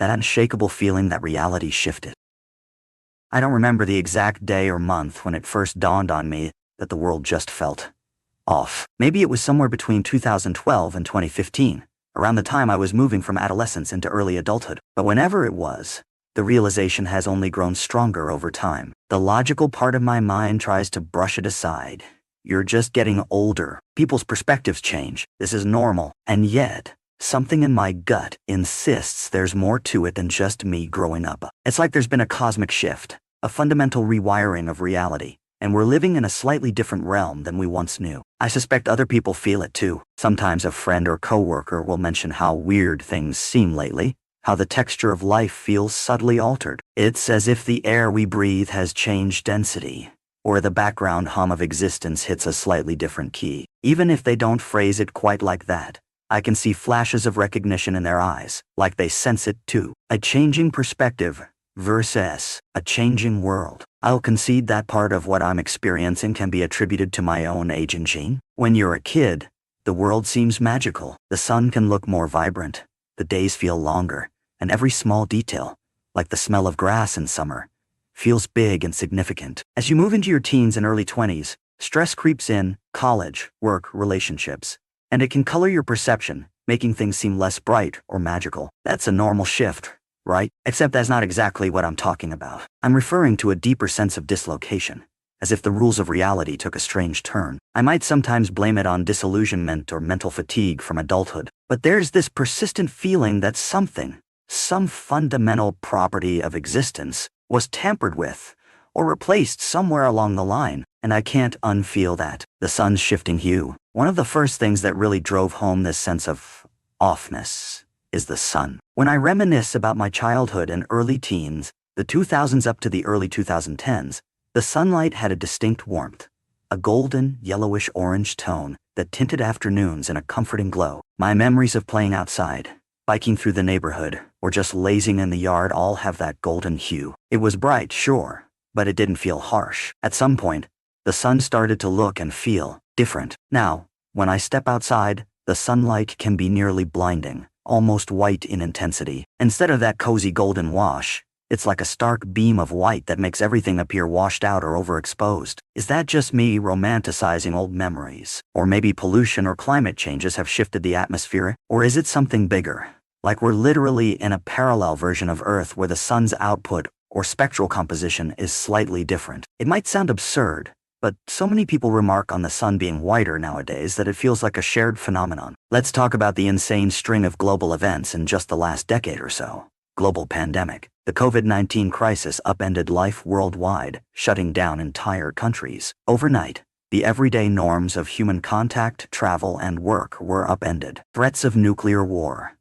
that unshakable feeling that reality shifted. I don't remember the exact day or month when it first dawned on me that the world just felt off. Maybe it was somewhere between 2012 and 2015, around the time I was moving from adolescence into early adulthood. But whenever it was, the realization has only grown stronger over time. The logical part of my mind tries to brush it aside. You're just getting older. People's perspectives change. This is normal. And yet, something in my gut insists there's more to it than just me growing up. It's like there's been a cosmic shift, a fundamental rewiring of reality, and we're living in a slightly different realm than we once knew. I suspect other people feel it too. Sometimes a friend or coworker will mention how weird things seem lately, how the texture of life feels subtly altered. It's as if the air we breathe has changed density, or the background hum of existence hits a slightly different key. Even if they don't phrase it quite like that, I can see flashes of recognition in their eyes, like they sense it too. A changing perspective versus a changing world. I'll concede that part of what I'm experiencing can be attributed to my own aging gene. When you're a kid, the world seems magical. The sun can look more vibrant, the days feel longer, and every small detail, like the smell of grass in summer, feels big and significant. As you move into your teens and early 20s, stress creeps in: college, work, relationships, and it can color your perception, making things seem less bright or magical. That's a normal shift, right? Except that's not exactly what I'm talking about. I'm referring to a deeper sense of dislocation, as if the rules of reality took a strange turn. I might sometimes blame it on disillusionment or mental fatigue from adulthood, but there's this persistent feeling that some fundamental property of existence was tampered with or replaced somewhere along the line, and I can't unfeel that. The sun's shifting hue. One of the first things that really drove home this sense of offness is the sun. When I reminisce about my childhood and early teens, the 2000s up to the early 2010s, the sunlight had a distinct warmth, a golden, yellowish-orange tone that tinted afternoons in a comforting glow. My memories of playing outside, biking through the neighborhood, or just lazing in the yard all have that golden hue. It was bright, sure, but it didn't feel harsh. At some point, the sun started to look and feel different. Now, when I step outside, the sunlight can be nearly blinding, almost white in intensity. Instead of that cozy golden wash, it's like a stark beam of white that makes everything appear washed out or overexposed. Is that just me romanticizing old memories? Or maybe pollution or climate changes have shifted the atmosphere? Or is it something bigger? Like we're literally in a parallel version of Earth where the sun's output or spectral composition is slightly different. It might sound absurd, but so many people remark on the sun being whiter nowadays that it feels like a shared phenomenon. Let's talk about the insane string of global events in just the last decade or so. Global pandemic. The COVID-19 crisis upended life worldwide, shutting down entire countries. Overnight, the everyday norms of human contact, travel, and work were upended. Threats of nuclear war.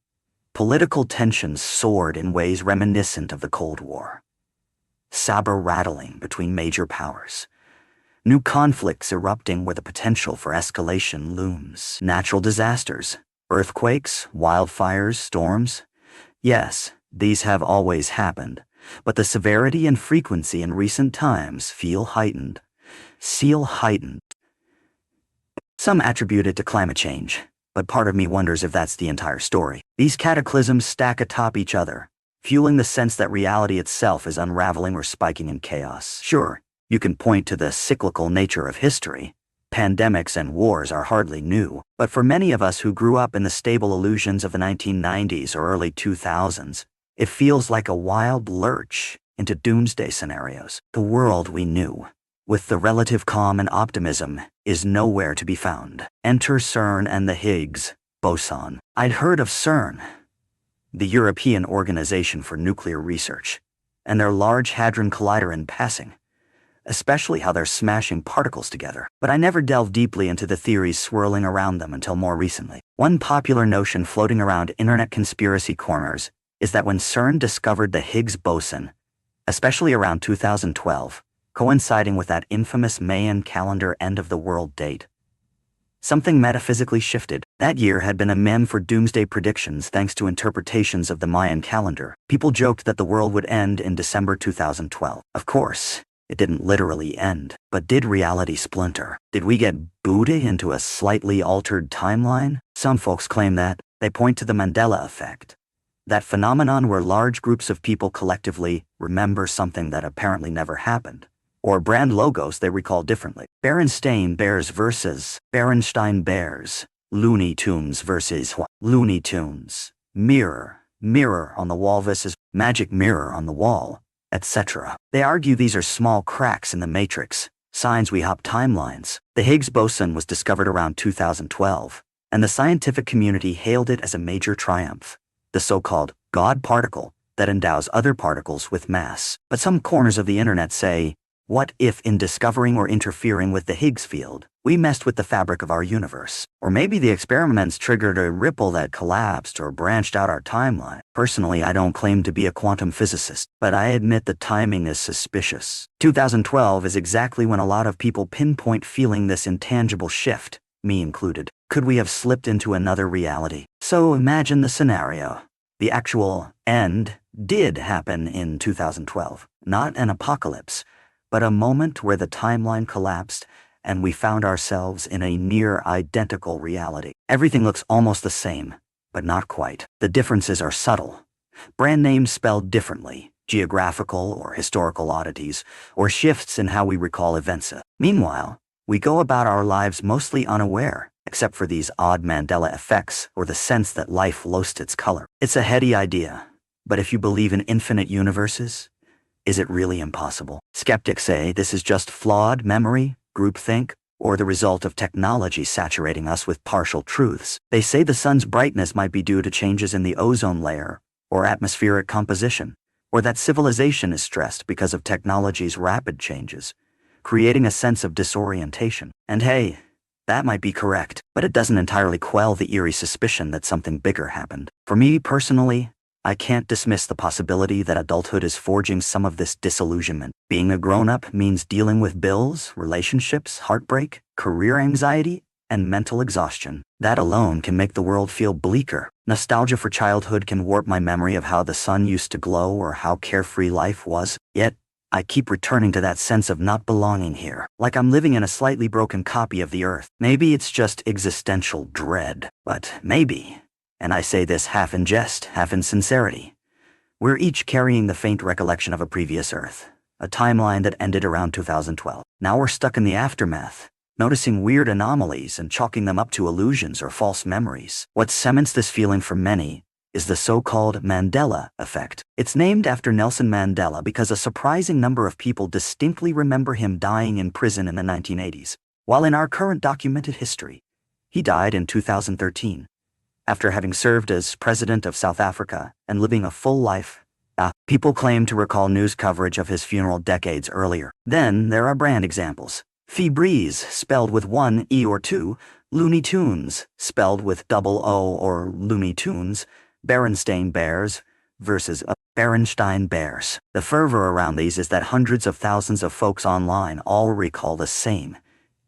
Political tensions soared in ways reminiscent of the Cold War. Saber rattling between major powers. New conflicts erupting where the potential for escalation looms. Natural disasters, earthquakes, wildfires, storms. Yes, these have always happened, but the severity and frequency in recent times feel heightened. Some attribute it to climate change, but part of me wonders if that's the entire story. These cataclysms stack atop each other, fueling the sense that reality itself is unraveling or spiking in chaos. Sure, you can point to the cyclical nature of history. Pandemics and wars are hardly new, but for many of us who grew up in the stable illusions of the 1990s or early 2000s, it feels like a wild lurch into doomsday scenarios. The world we knew, with the relative calm and optimism, is nowhere to be found. Enter CERN and the Higgs boson. I'd heard of CERN, the European Organization for Nuclear Research, and their Large Hadron Collider in passing, especially how they're smashing particles together. But I never delved deeply into the theories swirling around them until more recently. One popular notion floating around internet conspiracy corners is that when CERN discovered the Higgs boson, especially around 2012, coinciding with that infamous Mayan calendar end-of-the-world date, something metaphysically shifted. That year had been a meme for doomsday predictions thanks to interpretations of the Mayan calendar. People joked that the world would end in December 2012. Of course, it didn't literally end, but did reality splinter? Did we get booted into a slightly altered timeline? Some folks claim that. They point to the Mandela effect, That phenomenon where large groups of people collectively remember something that apparently never happened, or brand logos they recall differently. Berenstain Bears versus Berenstein Bears. Looney Tunes versus Looney Tunes. Mirror on the wall versus magic mirror on the wall, etc. They argue these are small cracks in the matrix, signs we hop timelines. The Higgs boson was discovered around 2012, and the scientific community hailed it as a major triumph, the so-called God particle that endows other particles with mass. But some corners of the internet say, what if in discovering or interfering with the Higgs field, we messed with the fabric of our universe? Or maybe the experiments triggered a ripple that collapsed or branched out our timeline. Personally, I don't claim to be a quantum physicist, but I admit the timing is suspicious. 2012 is exactly when a lot of people pinpoint feeling this intangible shift, me included. Could we have slipped into another reality? So imagine the scenario. The actual end did happen in 2012. Not an apocalypse, but a moment where the timeline collapsed and we found ourselves in a near-identical reality. Everything looks almost the same, but not quite. The differences are subtle. Brand names spelled differently, geographical or historical oddities, or shifts in how we recall events. Meanwhile, we go about our lives mostly unaware, except for these odd Mandela effects or the sense that life lost its color. It's a heady idea, but if you believe in infinite universes, is it really impossible? Skeptics say this is just flawed memory, groupthink, or the result of technology saturating us with partial truths. They say the sun's brightness might be due to changes in the ozone layer or atmospheric composition, or that civilization is stressed because of technology's rapid changes, creating a sense of disorientation. And hey, that might be correct, but it doesn't entirely quell the eerie suspicion that something bigger happened. For me personally, I can't dismiss the possibility that adulthood is forging some of this disillusionment. Being a grown-up means dealing with bills, relationships, heartbreak, career anxiety, and mental exhaustion. That alone can make the world feel bleaker. Nostalgia for childhood can warp my memory of how the sun used to glow or how carefree life was. Yet, I keep returning to that sense of not belonging here, like I'm living in a slightly broken copy of the Earth. Maybe it's just existential dread, but maybe, and I say this half in jest, half in sincerity, we're each carrying the faint recollection of a previous Earth, a timeline that ended around 2012. Now we're stuck in the aftermath, noticing weird anomalies and chalking them up to illusions or false memories. What cements this feeling for many is the so-called Mandela effect. It's named after Nelson Mandela because a surprising number of people distinctly remember him dying in prison in the 1980s, while in our current documented history, he died in 2013. After having served as president of South Africa and living a full life, people claim to recall news coverage of his funeral decades earlier. Then there are brand examples. Feebreeze, spelled with one E or two, Looney Tunes, spelled with double O or Looney Tunes, Berenstain Bears versus Berenstein Bears. The fervor around these is that hundreds of thousands of folks online all recall the same,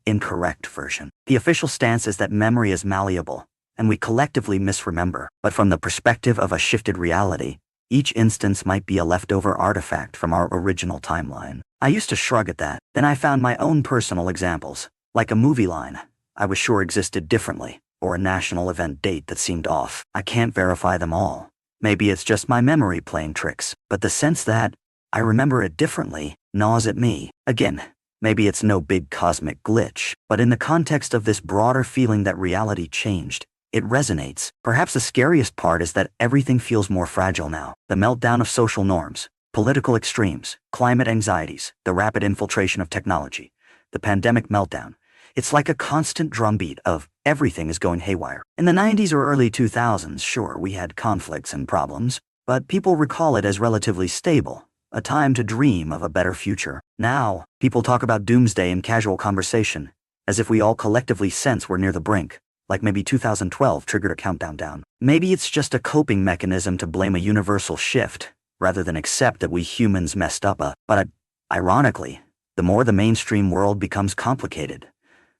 incorrect version. The official stance is that memory is malleable, and we collectively misremember. But from the perspective of a shifted reality, each instance might be a leftover artifact from our original timeline. I used to shrug at that. Then I found my own personal examples, like a movie line I was sure existed differently, or a national event date that seemed off. I can't verify them all. Maybe it's just my memory playing tricks, but the sense that I remember it differently gnaws at me. Again, maybe it's no big cosmic glitch, but in the context of this broader feeling that reality changed, it resonates. Perhaps the scariest part is that everything feels more fragile now. The meltdown of social norms, political extremes, climate anxieties, the rapid infiltration of technology, the pandemic meltdown. It's like a constant drumbeat of everything is going haywire. In the 90s or early 2000s, sure, we had conflicts and problems, but people recall it as relatively stable, a time to dream of a better future. Now, people talk about doomsday in casual conversation, as if we all collectively sense we're near the brink, like maybe 2012 triggered a countdown down. Maybe it's just a coping mechanism to blame a universal shift, rather than accept that we humans messed up. But ironically, the more the mainstream world becomes complicated,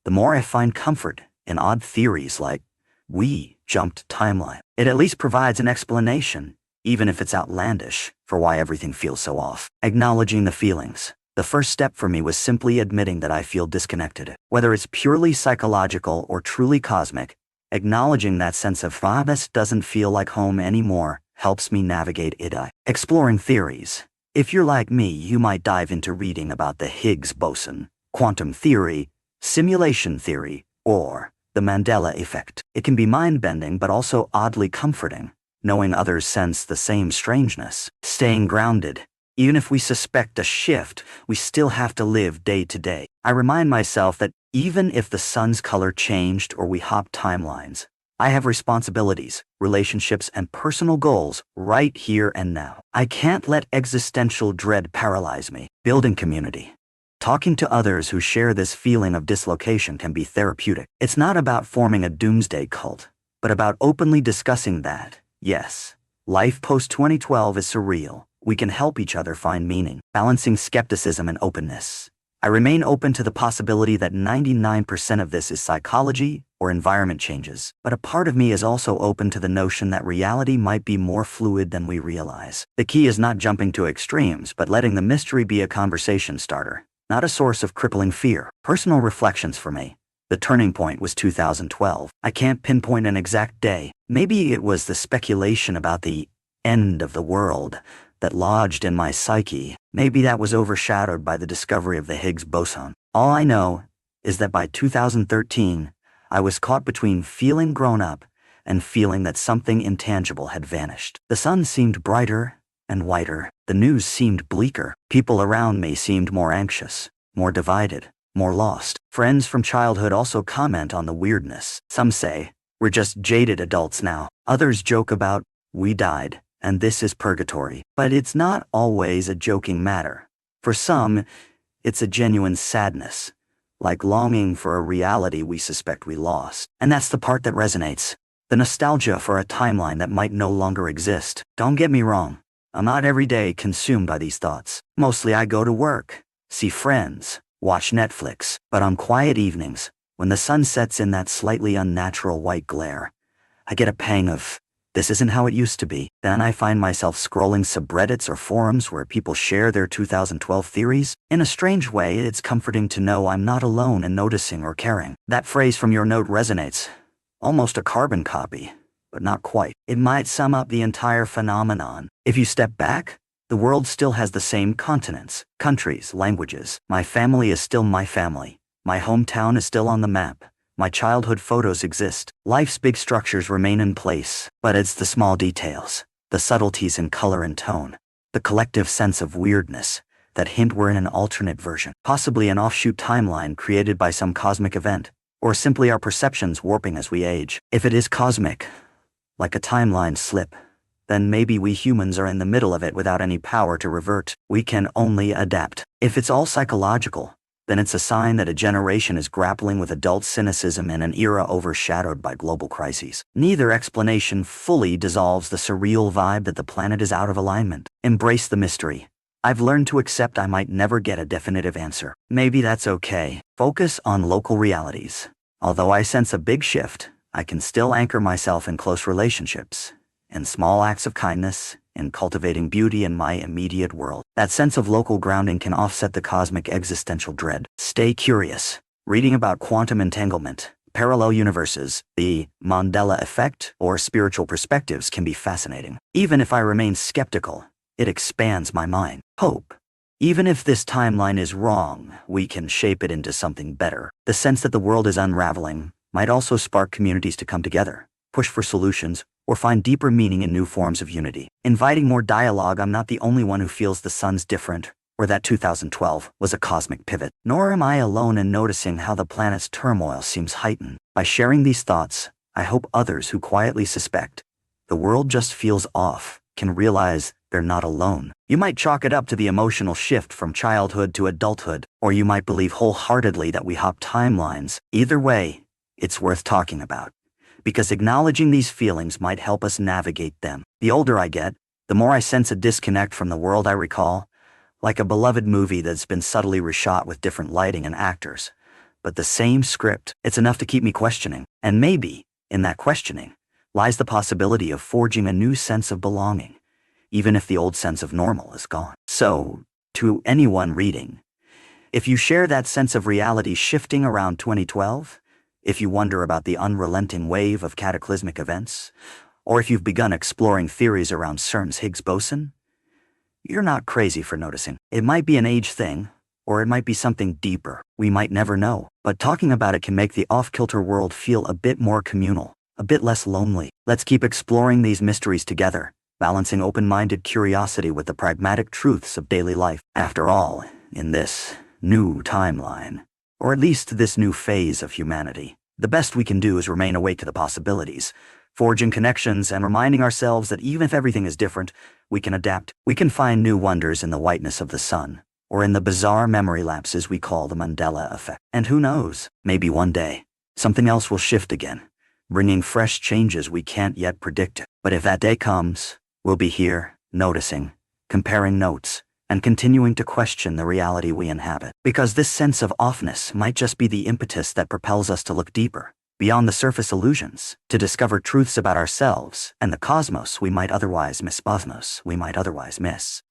the more I find comfort in odd theories like, we jumped timeline. It at least provides an explanation, even if it's outlandish, for why everything feels so off. Acknowledging the feelings. The first step for me was simply admitting that I feel disconnected. Whether it's purely psychological or truly cosmic, acknowledging that sense of this doesn't feel like home anymore helps me navigate it. Exploring theories. If you're like me, you might dive into reading about the Higgs boson, quantum theory, simulation theory, or the Mandela effect. It can be mind-bending but also oddly comforting, knowing others sense the same strangeness. Staying grounded. Even if we suspect a shift, we still have to live day to day. I remind myself that even if the sun's color changed or we hopped timelines, I have responsibilities, relationships, and personal goals right here and now. I can't let existential dread paralyze me. Building community. Talking to others who share this feeling of dislocation can be therapeutic. It's not about forming a doomsday cult, but about openly discussing that, yes, life post-2012 is surreal. We can help each other find meaning. Balancing skepticism and openness. I remain open to the possibility that 99% of this is psychology or environment changes, but a part of me is also open to the notion that reality might be more fluid than we realize. The key is not jumping to extremes, but letting the mystery be a conversation starter, not a source of crippling fear. Personal reflections for me. The turning point was 2012. I can't pinpoint an exact day. Maybe it was the speculation about the end of the world that lodged in my psyche. Maybe that was overshadowed by the discovery of the Higgs boson. All I know is that by 2013, I was caught between feeling grown up and feeling that something intangible had vanished. The sun seemed brighter and whiter. The news seemed bleaker. People around me seemed more anxious, more divided, more lost. Friends from childhood also comment on the weirdness. Some say, we're just jaded adults now. Others joke about, we died, and this is purgatory. But it's not always a joking matter. For some, it's a genuine sadness, like longing for a reality we suspect we lost. And that's the part that resonates. The nostalgia for a timeline that might no longer exist. Don't get me wrong, I'm not every day consumed by these thoughts. Mostly I go to work, see friends, watch Netflix. But on quiet evenings, when the sun sets in that slightly unnatural white glare, I get a pang of, this isn't how it used to be. Then I find myself scrolling subreddits or forums where people share their 2012 theories. In a strange way, it's comforting to know I'm not alone in noticing or caring. That phrase from your note resonates. Almost a carbon copy, but not quite. It might sum up the entire phenomenon. If you step back, the world still has the same continents, countries, languages. My family is still my family. My hometown is still on the map. My childhood photos exist. Life's big structures remain in place, but it's the small details, the subtleties in color and tone, the collective sense of weirdness that hint we're in an alternate version, possibly an offshoot timeline created by some cosmic event, or simply our perceptions warping as we age. If it is cosmic, like a timeline slip, then maybe we humans are in the middle of it without any power to revert. We can only adapt. If it's all psychological, then it's a sign that a generation is grappling with adult cynicism in an era overshadowed by global crises. Neither explanation fully dissolves the surreal vibe that the planet is out of alignment. Embrace the mystery. I've learned to accept I might never get a definitive answer. Maybe that's okay. Focus on local realities. Although I sense a big shift, I can still anchor myself in close relationships, in small acts of kindness, in cultivating beauty in my immediate world. That sense of local grounding can offset the cosmic existential dread. Stay curious. Reading about quantum entanglement, parallel universes, the Mandela effect, or spiritual perspectives can be fascinating. Even if I remain skeptical, it expands my mind. Hope. Even if this timeline is wrong, we can shape it into something better. The sense that the world is unraveling might also spark communities to come together, push for solutions, or find deeper meaning in new forms of unity. Inviting more dialogue. I'm not the only one who feels the sun's different, or that 2012 was a cosmic pivot. Nor am I alone in noticing how the planet's turmoil seems heightened. By sharing these thoughts, I hope others who quietly suspect the world just feels off can realize they're not alone. You might chalk it up to the emotional shift from childhood to adulthood, or you might believe wholeheartedly that we hop timelines. Either way, it's worth talking about, because acknowledging these feelings might help us navigate them. The older I get, the more I sense a disconnect from the world I recall, like a beloved movie that's been subtly reshot with different lighting and actors, but the same script. It's enough to keep me questioning, and maybe, in that questioning, lies the possibility of forging a new sense of belonging, even if the old sense of normal is gone. So, to anyone reading, if you share that sense of reality shifting around 2012, if you wonder about the unrelenting wave of cataclysmic events, or if you've begun exploring theories around CERN's Higgs boson, you're not crazy for noticing. It might be an age thing, or it might be something deeper. We might never know. But talking about it can make the off-kilter world feel a bit more communal, a bit less lonely. Let's keep exploring these mysteries together, balancing open-minded curiosity with the pragmatic truths of daily life. After all, in this new timeline, or at least this new phase of humanity, the best we can do is remain awake to the possibilities, forging connections and reminding ourselves that even if everything is different, we can adapt. We can find new wonders in the whiteness of the sun, or in the bizarre memory lapses we call the Mandela effect. And who knows, maybe one day, something else will shift again, bringing fresh changes we can't yet predict. But if that day comes, we'll be here, noticing, comparing notes, and continuing to question the reality we inhabit. Because this sense of offness might just be the impetus that propels us to look deeper, beyond the surface illusions, to discover truths about ourselves and the cosmos we might otherwise miss.